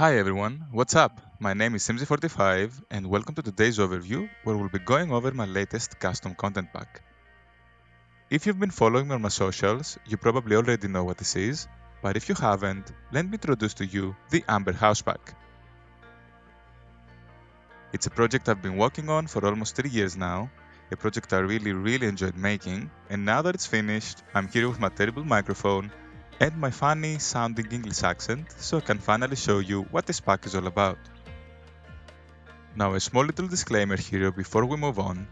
Hi everyone, what's up? My name is Simzy45 and welcome to today's overview where we'll be going over my latest custom content pack. If you've been following me on my socials, you probably already know what this is, but if you haven't, let me introduce to you the Amber House pack. It's a project I've been working on for almost 3 years now, a project I really enjoyed making, and now that it's finished, I'm here with my terrible microphone and my funny sounding English accent so I can finally show you what this pack is all about. Now, a small little disclaimer here before we move on.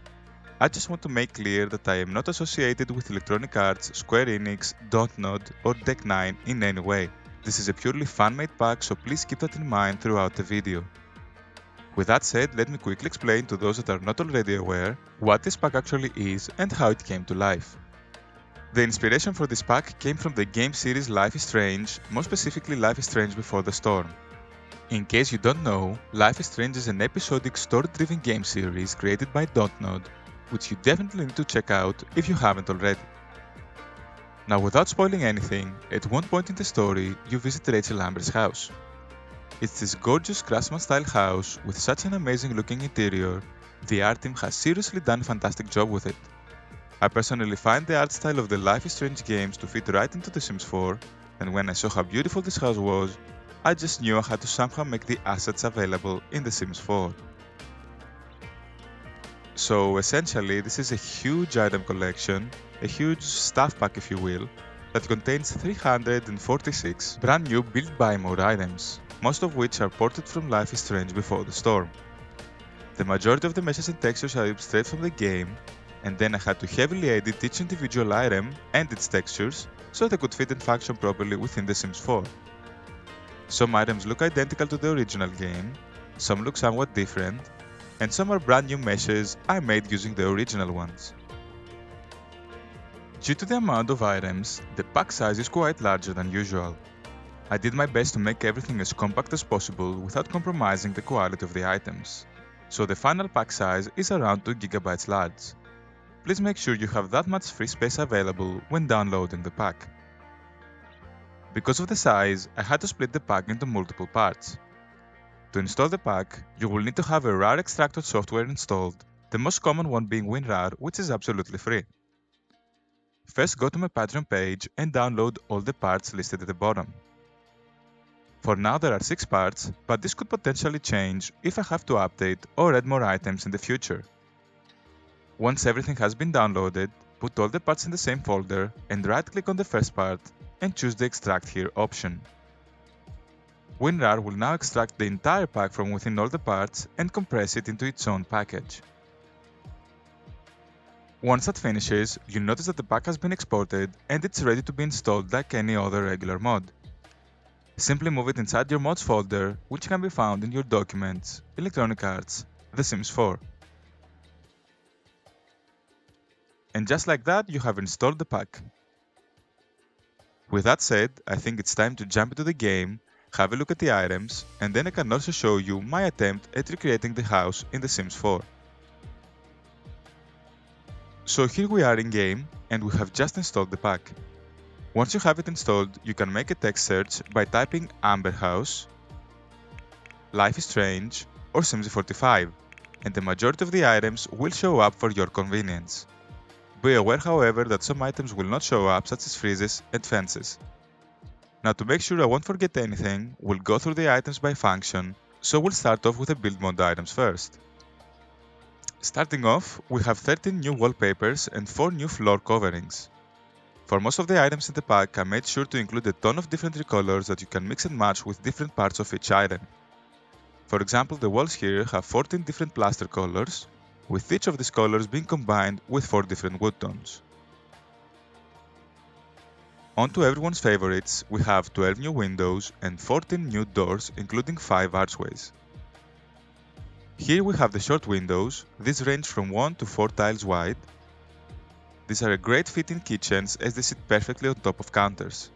I just want to make clear that I am not associated with Electronic Arts, Square Enix, Dontnod, or Deck9 in any way. This is a purely fan-made pack, so please keep that in mind throughout the video. With that said, let me quickly explain to those that are not already aware what this pack actually is and how it came to life. The inspiration for this pack came from the game series Life is Strange, more specifically Life is Strange Before the Storm. In case you don't know, Life is Strange is an episodic story-driven game series created by Dontnod, which you definitely need to check out if you haven't already. Now, without spoiling anything, at one point in the story, you visit Rachel Amber's house. It's this gorgeous craftsman-style house with such an amazing looking interior. The art team has seriously done a fantastic job with it. I personally find the art style of the Life is Strange games to fit right into The Sims 4, and when I saw how beautiful this house was, I just knew I had to somehow make the assets available in The Sims 4. So essentially, this is a huge item collection, a huge stuff pack if you will, that contains 346 brand new build buy mode items, most of which are ported from Life is Strange Before the Storm. The majority of the meshes and textures are ripped straight from the game, and then I had to heavily edit each individual item and its textures so they could fit and function properly within The Sims 4. Some items look identical to the original game, some look somewhat different, and some are brand new meshes I made using the original ones. Due to the amount of items, the pack size is quite larger than usual. I did my best to make everything as compact as possible without compromising the quality of the items, so the final pack size is around 2GB large. Please make sure you have that much free space available when downloading the pack. Because of the size, I had to split the pack into multiple parts. To install the pack, you will need to have a RAR extractor software installed, the most common one being WinRAR, which is absolutely free. First, go to my Patreon page and download all the parts listed at the bottom. For now there are 6 parts, but this could potentially change if I have to update or add more items in the future. Once everything has been downloaded, put all the parts in the same folder and right-click on the first part and choose the Extract Here option. WinRAR will now extract the entire pack from within all the parts and compress it into its own package. Once that finishes, you'll notice that the pack has been exported and it's ready to be installed like any other regular mod. Simply move it inside your mods folder, which can be found in your Documents, Electronic Arts, The Sims 4. And just like that, you have installed the pack. With that said, I think it's time to jump into the game, have a look at the items, and then I can also show you my attempt at recreating the house in The Sims 4. So here we are in game, and we have just installed the pack. Once you have it installed, you can make a text search by typing Amber House, Life is Strange, or Simzy45, and the majority of the items will show up for your convenience. Be aware, however, that some items will not show up, such as freezes and fences. Now, to make sure I won't forget anything, we'll go through the items by function, so we'll start off with the build mode items first. Starting off, we have 13 new wallpapers and 4 new floor coverings. For most of the items in the pack, I made sure to include a ton of different recolors that you can mix and match with different parts of each item. For example, the walls here have 14 different plaster colors, with each of these colors being combined with 4 different wood tones. On to everyone's favorites, we have 12 new windows and 14 new doors, including 5 archways. Here we have the short windows. These range from 1 to 4 tiles wide. These are a great fit in kitchens as they sit perfectly on top of counters.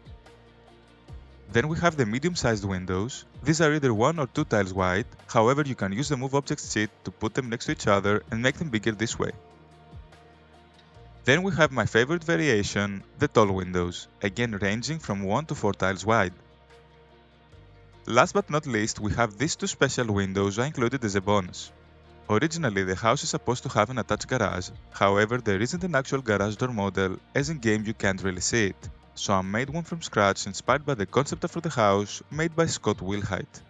Then we have the medium-sized windows. These are either 1 or 2 tiles wide, however you can use the Move Objects cheat to put them next to each other and make them bigger this way. Then we have my favorite variation, the tall windows, again ranging from 1 to 4 tiles wide. Last but not least, we have these two special windows I included as a bonus. Originally, the house is supposed to have an attached garage, however there isn't an actual garage door model, as in game you can't really see it, so I made one from scratch inspired by the concept art for the house made by Scott Wilhite.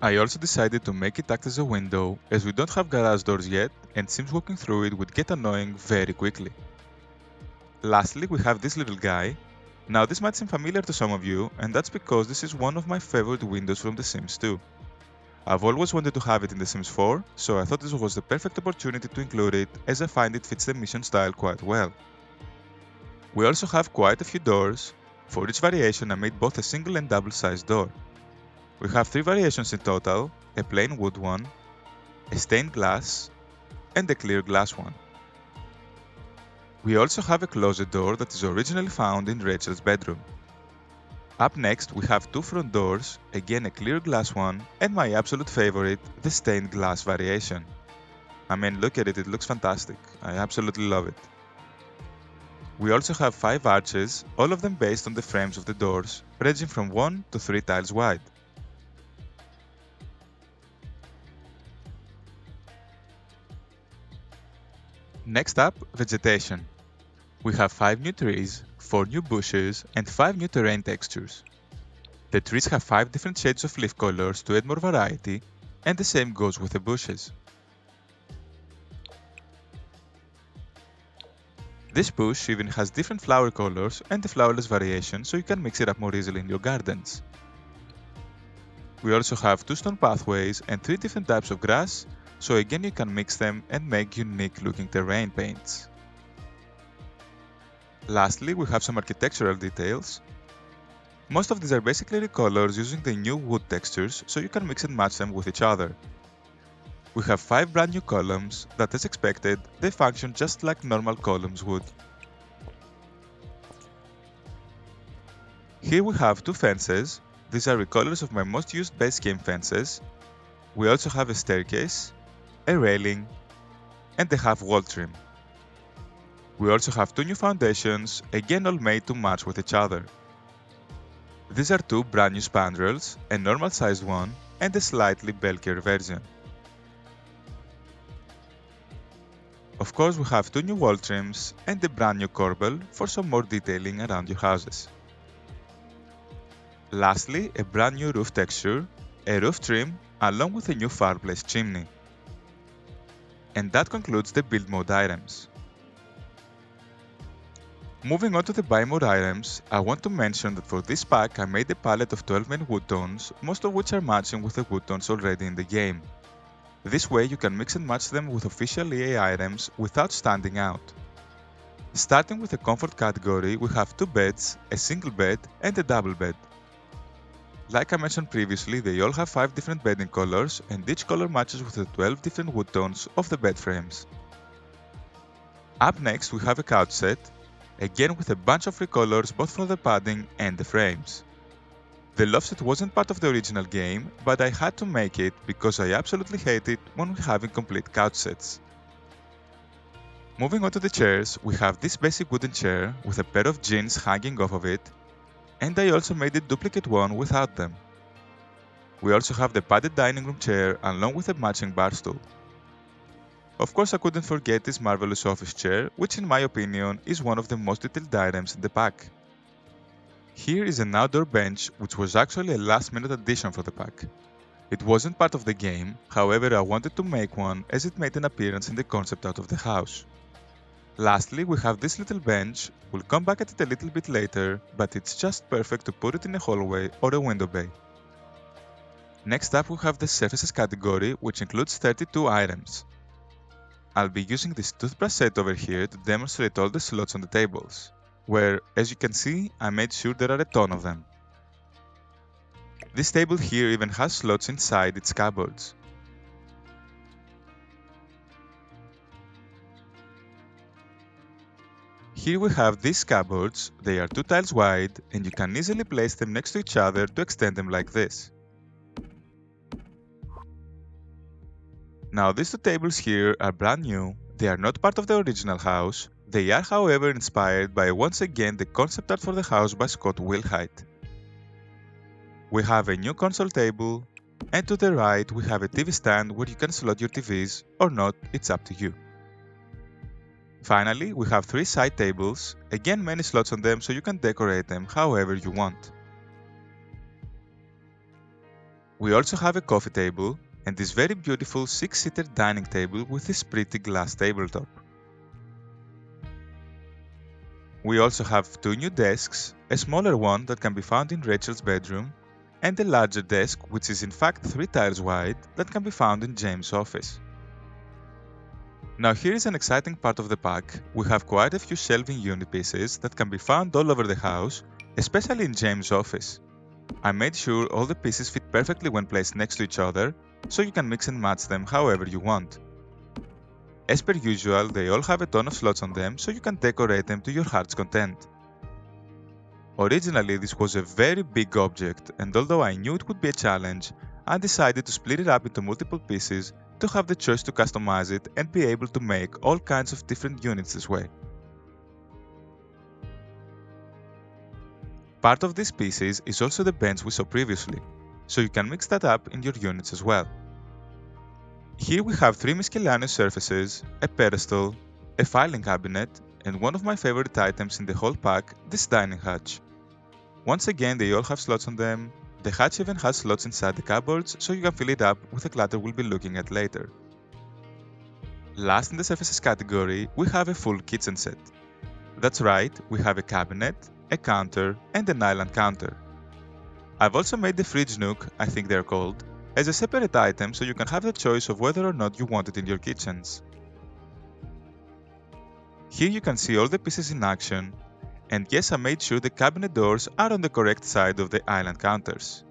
I also decided to make it act as a window, as we don't have garage doors yet, and seems walking through it would get annoying very quickly. Lastly, we have this little guy. Now this might seem familiar to some of you, and that's because this is one of my favorite windows from The Sims 2. I've always wanted to have it in The Sims 4, so I thought this was the perfect opportunity to include it, as I find it fits the mission style quite well. We also have quite a few doors. For each variation I made both a single and double sized door. We have 3 variations in total, a plain wood one, a stained glass, and a clear glass one. We also have a closet door that is originally found in Rachel's bedroom. Up next we have 2 front doors, again a clear glass one, and my absolute favorite, the stained glass variation. I mean, look at it, it looks fantastic. I absolutely love it. We also have 5 arches, all of them based on the frames of the doors, ranging from 1 to 3 tiles wide. Next up, vegetation. We have 5 new trees, 4 new bushes, and 5 new terrain textures. The trees have 5 different shades of leaf colors to add more variety, and the same goes with the bushes. This bush even has different flower colors and a flowerless variation, so you can mix it up more easily in your gardens. We also have 2 stone pathways and 3 different types of grass, so again you can mix them and make unique looking terrain paints. Lastly, we have some architectural details. Most of these are basically recolors using the new wood textures, so you can mix and match them with each other. We have 5 brand new columns that, as expected, they function just like normal columns would. Here we have 2 fences. These are recolors of my most used base game fences. We also have a staircase, a railing, and a half wall trim. We also have 2 new foundations, again all made to match with each other. These are 2 brand new spandrels, a normal sized one, and a slightly bulkier version. Of course we have 2 new wall trims and a brand new corbel for some more detailing around your houses. Lastly, a brand new roof texture, a roof trim, along with a new fireplace chimney. And that concludes the build mode items. Moving on to the buy mode items, I want to mention that for this pack I made a palette of 12 main wood tones, most of which are matching with the wood tones already in the game. This way you can mix and match them with official EA items without standing out. Starting with the comfort category, we have 2 beds, a single bed, and a double bed. Like I mentioned previously, they all have 5 different bedding colors, and each color matches with the 12 different wood tones of the bed frames. Up next we have a couch set, again with a bunch of recolors both for the padding and the frames. The loft set wasn't part of the original game, but I had to make it because I absolutely hate it when we have incomplete couch sets. Moving on to the chairs, we have this basic wooden chair with a pair of jeans hanging off of it, and I also made a duplicate one without them. We also have the padded dining room chair along with a matching bar stool. Of course I couldn't forget this marvelous office chair, which in my opinion is one of the most detailed items in the pack. Here is an outdoor bench which was actually a last minute addition for the pack. It wasn't part of the game, however I wanted to make one as it made an appearance in the concept art of the house. Lastly, we have this little bench. We'll come back at it a little bit later, but it's just perfect to put it in a hallway or a window bay. Next up we have the surfaces category, which includes 32 items. I'll be using this toothbrush set over here to demonstrate all the slots on the tables, where, as you can see, I made sure there are a ton of them. This table here even has slots inside its cupboards. Here we have these cupboards. They are 2 tiles wide, and you can easily place them next to each other to extend them like this. Now these 2 tables here are brand new. They are not part of the original house. They are however inspired by once again the concept art for the house by Scott Wilhite. We have a new console table, and to the right we have a TV stand where you can slot your TVs or not, it's up to you. Finally, we have 3 side tables, again many slots on them so you can decorate them however you want. We also have a coffee table and this very beautiful 6-seater dining table with this pretty glass tabletop. We also have 2 new desks, a smaller one that can be found in Rachel's bedroom, and a larger desk which is in fact 3 tiles wide that can be found in James' office. Now here is an exciting part of the pack. We have quite a few shelving unit pieces that can be found all over the house, especially in James' office. I made sure all the pieces fit perfectly when placed next to each other, so you can mix and match them however you want. As per usual, they all have a ton of slots on them, so you can decorate them to your heart's content. Originally, this was a very big object, and although I knew it would be a challenge, I decided to split it up into multiple pieces to have the choice to customize it and be able to make all kinds of different units this way. Part of these pieces is also the bench we saw previously, so you can mix that up in your units as well. Here we have 3 miscellaneous surfaces, a pedestal, a filing cabinet, and one of my favorite items in the whole pack, this dining hutch. Once again, they all have slots on them. The hutch even has slots inside the cupboards, so you can fill it up with the clutter we'll be looking at later. Last in the surfaces category, we have a full kitchen set. That's right, we have a cabinet, a counter, and an island counter. I've also made the fridge nook, I think they're called, as a separate item so you can have the choice of whether or not you want it in your kitchens. Here you can see all the pieces in action, and yes, I made sure the cabinet doors are on the correct side of the island counters.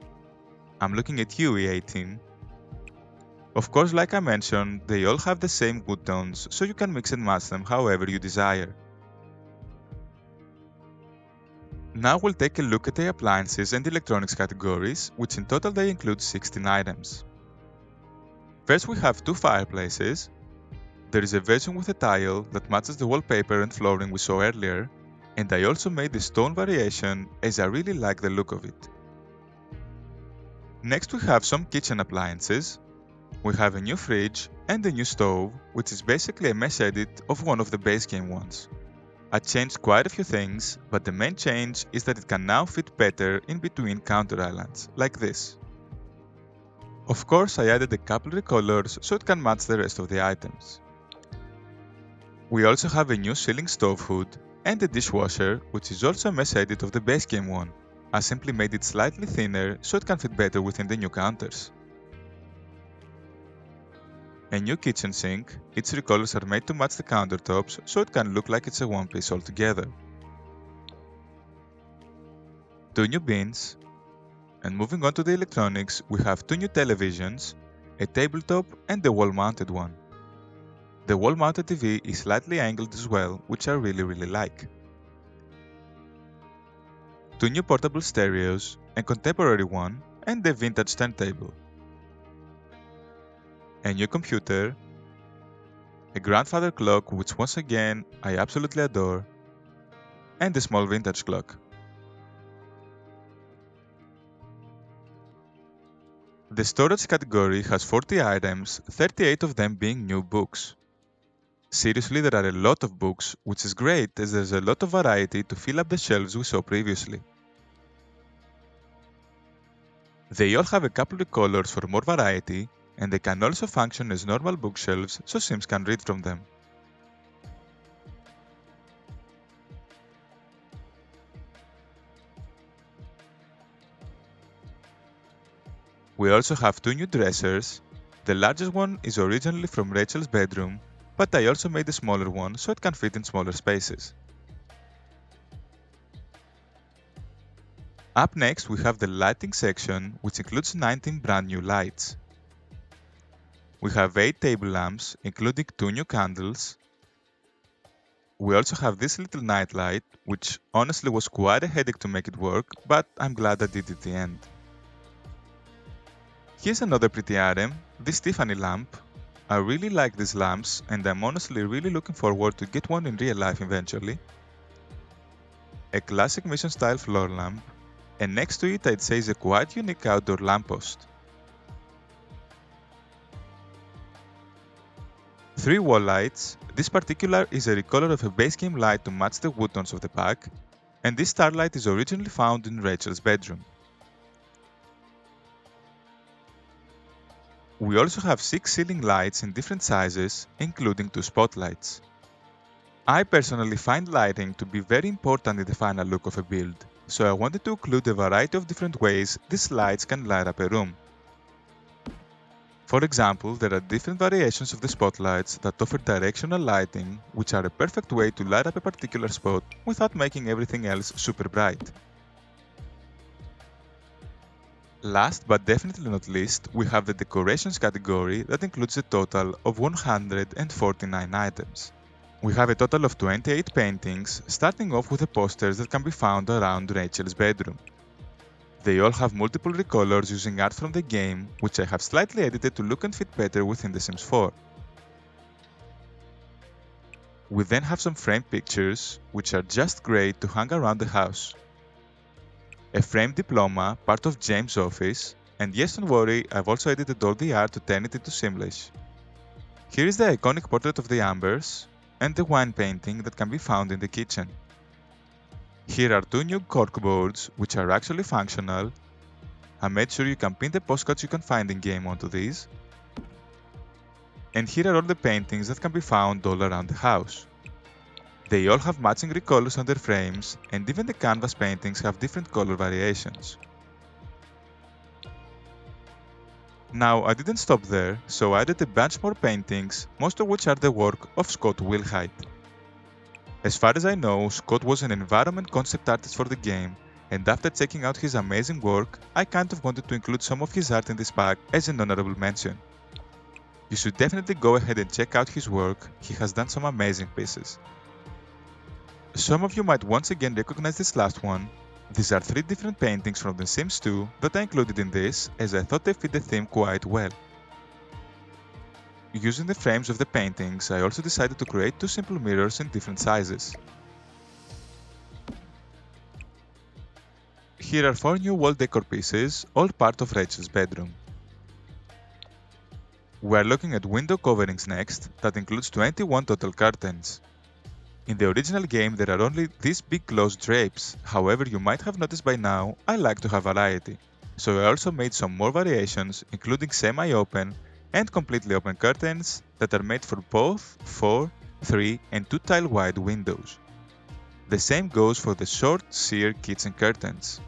I'm looking at you, EA team. Of course, like I mentioned, they all have the same wood tones, so you can mix and match them however you desire. Now we'll take a look at the appliances and electronics categories, which in total they include 16 items. First we have 2 fireplaces. There is a version with a tile that matches the wallpaper and flooring we saw earlier, and I also made the stone variation as I really like the look of it. Next we have some kitchen appliances. We have a new fridge and a new stove, which is basically a mesh edit of one of the base game ones. I changed quite a few things, but the main change is that it can now fit better in between counter islands, like this. Of course, I added a couple recolors so it can match the rest of the items. We also have a new ceiling stove hood and a dishwasher, which is also a mesh edit of the base game one. I simply made it slightly thinner so it can fit better within the new counters. A new kitchen sink, its recolors are made to match the countertops so it can look like it's a one piece altogether. 2 new bins, and moving on to the electronics, we have 2 new televisions, a tabletop and a wall-mounted one. The wall-mounted TV is slightly angled as well, which I really like. 2 new portable stereos, a contemporary one, and a vintage turntable. A new computer, a grandfather clock which once again I absolutely adore, and a small vintage clock. The storage category has 40 items, 38 of them being new books. Seriously, there are a lot of books, which is great as there's a lot of variety to fill up the shelves we saw previously. They all have a couple of colors for more variety, and they can also function as normal bookshelves so Sims can read from them. We also have 2 new dressers. The largest one is originally from Rachel's bedroom, but I also made a smaller one so it can fit in smaller spaces. Up next we have the lighting section, which includes 19 brand new lights. We have 8 table lamps, including 2 new candles. We also have this little night light, which honestly was quite a headache to make it work, but I'm glad I did it at the end. Here's another pretty item, this Tiffany lamp. I really like these lamps and I'm honestly really looking forward to get one in real life eventually. A classic mission style floor lamp, and next to it I'd say is a quite unique outdoor lamppost. 3 wall lights. This particular is a recolor of a base game light to match the wood tones of the pack, and this starlight is originally found in Rachel's bedroom. We also have 6 ceiling lights in different sizes, including 2 spotlights. I personally find lighting to be very important in the final look of a build, so I wanted to include a variety of different ways these lights can light up a room. For example, there are different variations of the spotlights that offer directional lighting, which are a perfect way to light up a particular spot without making everything else super bright. Last but definitely not least, we have the decorations category that includes a total of 149 items. We have a total of 28 paintings, starting off with the posters that can be found around Rachel's bedroom. They all have multiple recolors using art from the game, which I have slightly edited to look and fit better within The Sims 4. We then have some framed pictures, which are just great to hang around the house. A framed diploma, part of James' office, and yes, don't worry, I've also edited all the art to turn it into Simlish. Here is the iconic portrait of the Ambers, and the wine painting that can be found in the kitchen. Here are 2 new corkboards, which are actually functional. I made sure you can pin the postcards you can find in-game onto these. And here are all the paintings that can be found all around the house. They all have matching recolors on their frames, and even the canvas paintings have different color variations. Now, I didn't stop there, so I added a bunch more paintings, most of which are the work of Scott Wilhite. As far as I know, Scott was an environment concept artist for the game, and after checking out his amazing work, I kind of wanted to include some of his art in this pack as an honorable mention. You should definitely go ahead and check out his work, he has done some amazing pieces. Some of you might once again recognize this last one. These are 3 different paintings from The Sims 2 that I included in this, as I thought they fit the theme quite well. Using the frames of the paintings, I also decided to create 2 simple mirrors in different sizes. Here are 4 new wall decor pieces, all part of Rachel's bedroom. We are looking at window coverings next, that includes 21 total curtains. In the original game there are only these big closed drapes, however you might have noticed by now, I like to have variety. So I also made some more variations, including semi-open and completely open curtains that are made for both 4, 3 and 2 tile wide windows. The same goes for the short sheer kitchen curtains.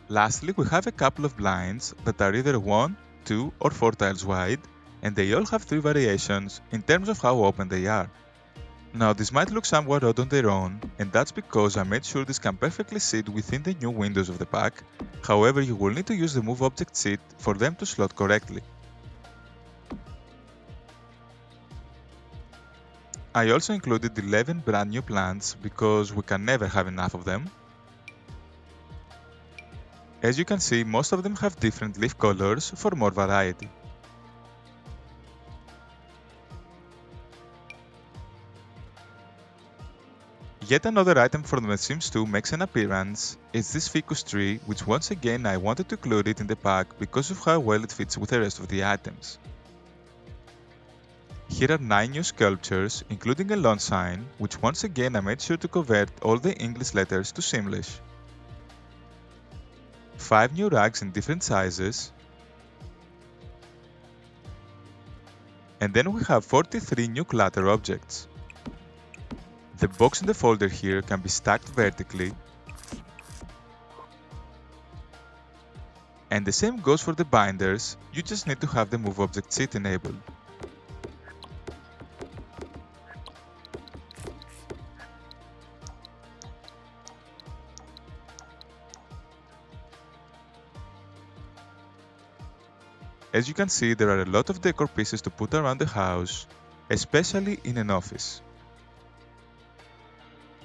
Lastly, we have a couple of blinds that are either 1, 2 or 4 tiles wide, and they all have 3 variations in terms of how open they are. Now this might look somewhat odd on their own, and that's because I made sure this can perfectly sit within the new windows of the pack, however you will need to use the move object sheet for them to slot correctly. I also included 11 brand new plants because we can never have enough of them. As you can see, most of them have different leaf colors for more variety. Yet another item from The Sims 2 makes an appearance. It's this ficus tree, which once again I wanted to include it in the pack because of how well it fits with the rest of the items. Here are 9 new sculptures, including a lawn sign, which once again I made sure to convert all the English letters to Simlish. 5 new rugs in different sizes. And then we have 43 new clutter objects. The box in the folder here can be stacked vertically, and the same goes for the binders, you just need to have the move object sheet enabled. As you can see, there are a lot of decor pieces to put around the house, especially in an office.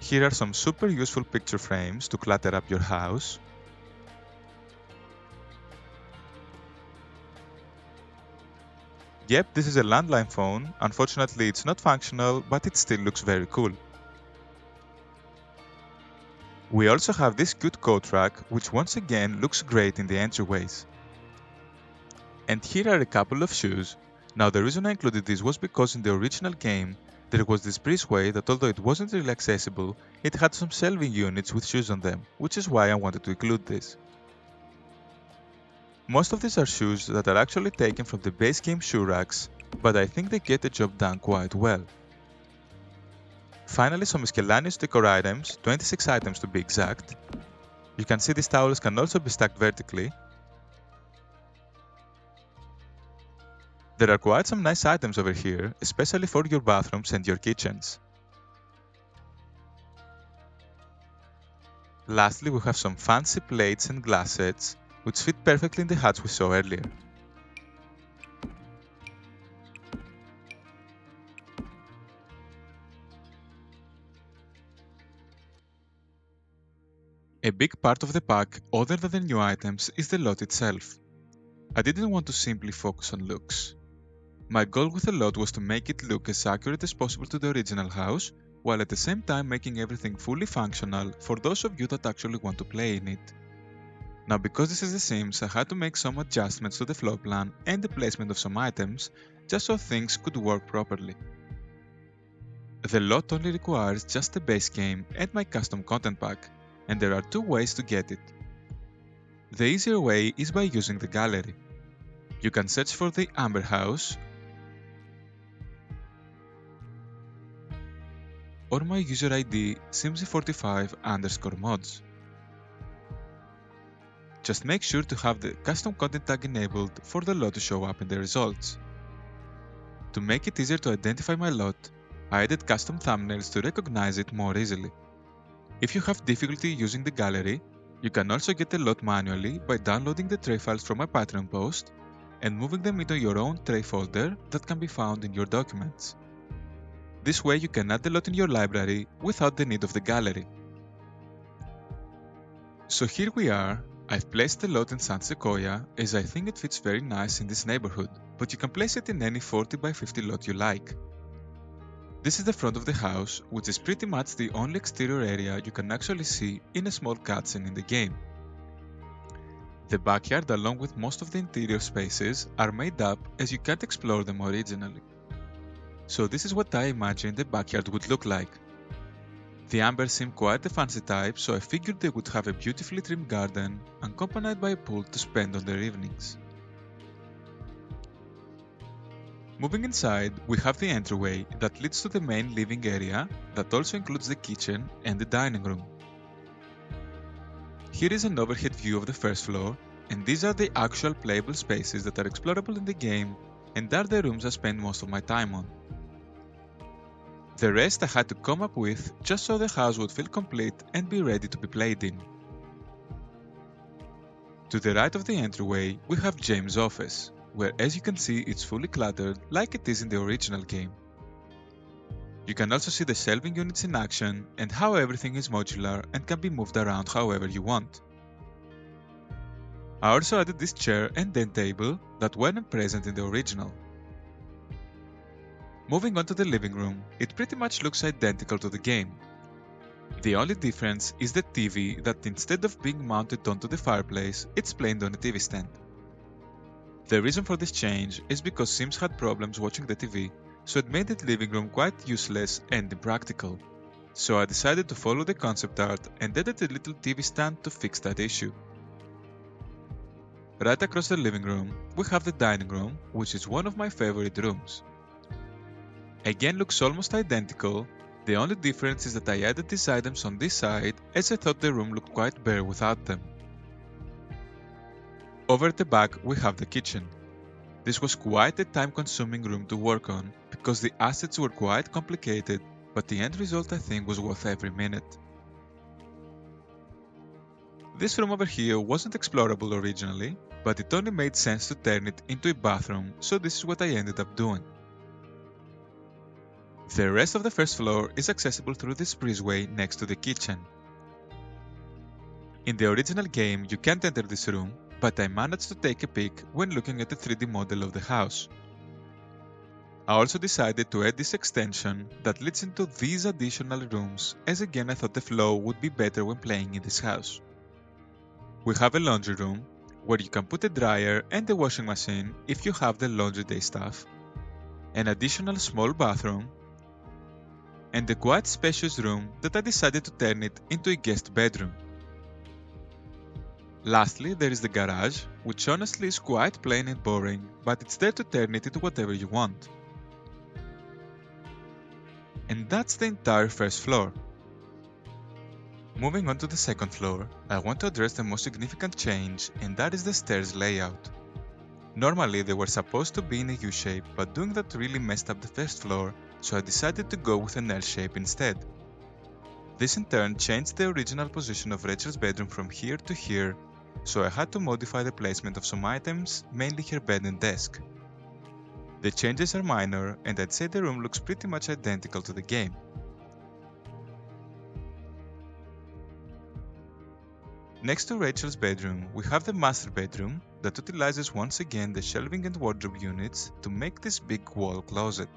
Here are some super useful picture frames to clutter up your house. Yep, this is a landline phone. Unfortunately, it's not functional, but it still looks very cool. We also have this cute coat rack, which once again looks great in the entryways. And here are a couple of shoes. Now the reason I included this was because in the original game, there was this breezeway that although it wasn't really accessible, it had some shelving units with shoes on them, which is why I wanted to include this. Most of these are shoes that are actually taken from the base game shoe racks, but I think they get the job done quite well. Finally, some miscellaneous decor items, 26 items to be exact. You can see these towels can also be stacked vertically. There are quite some nice items over here, especially for your bathrooms and your kitchens. Lastly, we have some fancy plates and glass sets, which fit perfectly in the huts we saw earlier. A big part of the pack, other than the new items, is the lot itself. I didn't want to simply focus on looks. My goal with the lot was to make it look as accurate as possible to the original house, while at the same time making everything fully functional for those of you that actually want to play in it. Now because this is The Sims, I had to make some adjustments to the floor plan and the placement of some items, just so things could work properly. The lot only requires just the base game and my custom content pack, and there are two ways to get it. The easier way is by using the gallery. You can search for the Amber House, or my user ID simsy45_mods. Just make sure to have the custom content tag enabled for the lot to show up in the results. To make it easier to identify my lot, I added custom thumbnails to recognize it more easily. If you have difficulty using the gallery, you can also get the lot manually by downloading the tray files from my Patreon post and moving them into your own tray folder that can be found in your documents. This way you can add the lot in your library without the need of the gallery. So here we are. I've placed the lot in San Sequoia as I think it fits very nice in this neighborhood, but you can place it in any 40 by 50 lot you like. This is the front of the house, which is pretty much the only exterior area you can actually see in a small cutscene in the game. The backyard along with most of the interior spaces are made up as you can't explore them originally. So this is what I imagined the backyard would look like. The Amber seemed quite a fancy type, so I figured they would have a beautifully trimmed garden accompanied by a pool to spend on their evenings. Moving inside, we have the entryway that leads to the main living area that also includes the kitchen and the dining room. Here is an overhead view of the first floor, and these are the actual playable spaces that are explorable in the game and are the rooms I spend most of my time on. The rest I had to come up with just so the house would feel complete and be ready to be played in. To the right of the entryway, we have James' office, where as you can see it's fully cluttered like it is in the original game. You can also see the shelving units in action and how everything is modular and can be moved around however you want. I also added this chair and end table that weren't present in the original. Moving on to the living room, it pretty much looks identical to the game. The only difference is the TV that instead of being mounted onto the fireplace, it's placed on a TV stand. The reason for this change is because Sims had problems watching the TV, so it made the living room quite useless and impractical. So I decided to follow the concept art and added a little TV stand to fix that issue. Right across the living room, we have the dining room, which is one of my favorite rooms. Again looks almost identical, the only difference is that I added these items on this side as I thought the room looked quite bare without them. Over at the back we have the kitchen. This was quite a time-consuming room to work on because the assets were quite complicated, but the end result I think was worth every minute. This room over here wasn't explorable originally, but it only made sense to turn it into a bathroom, so this is what I ended up doing. The rest of the first floor is accessible through this breezeway next to the kitchen. In the original game you can't enter this room, but I managed to take a peek when looking at the 3D model of the house. I also decided to add this extension that leads into these additional rooms, as again I thought the flow would be better when playing in this house. We have a laundry room, where you can put a dryer and a washing machine if you have the laundry day stuff, an additional small bathroom, and a quite spacious room that I decided to turn it into a guest bedroom. Lastly, there is the garage, which honestly is quite plain and boring, but it's there to turn it into whatever you want. And that's the entire first floor. Moving on to the second floor, I want to address the most significant change, and that is the stairs layout. Normally they were supposed to be in a U-shape, but doing that really messed up the first floor, so I decided to go with an L-shape instead. This in turn changed the original position of Rachel's bedroom from here to here, so I had to modify the placement of some items, mainly her bed and desk. The changes are minor, and I'd say the room looks pretty much identical to the game. Next to Rachel's bedroom, we have the master bedroom that utilizes once again the shelving and wardrobe units to make this big wall closet.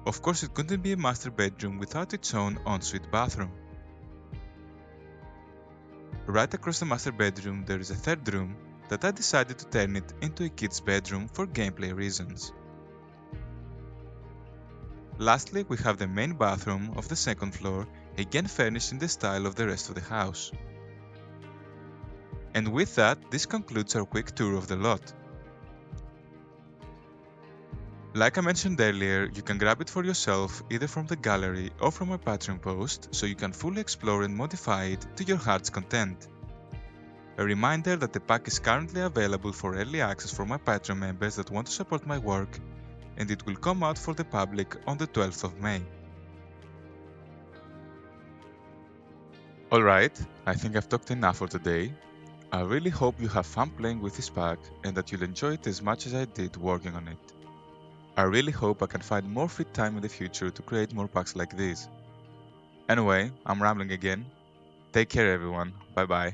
Of course, it couldn't be a master bedroom without its own ensuite bathroom. Right across the master bedroom there is a third room that I decided to turn it into a kid's bedroom for gameplay reasons. Lastly, we have the main bathroom of the second floor, again furnished in the style of the rest of the house. And with that, this concludes our quick tour of the lot. Like I mentioned earlier, you can grab it for yourself either from the gallery or from my Patreon post, so you can fully explore and modify it to your heart's content. A reminder that the pack is currently available for early access for my Patreon members that want to support my work, and it will come out for the public on the 12th of May. Alright, I think I've talked enough for today. I really hope you have fun playing with this pack and that you'll enjoy it as much as I did working on it. I really hope I can find more free time in the future to create more packs like these. Anyway, I'm rambling again. Take care everyone, bye bye.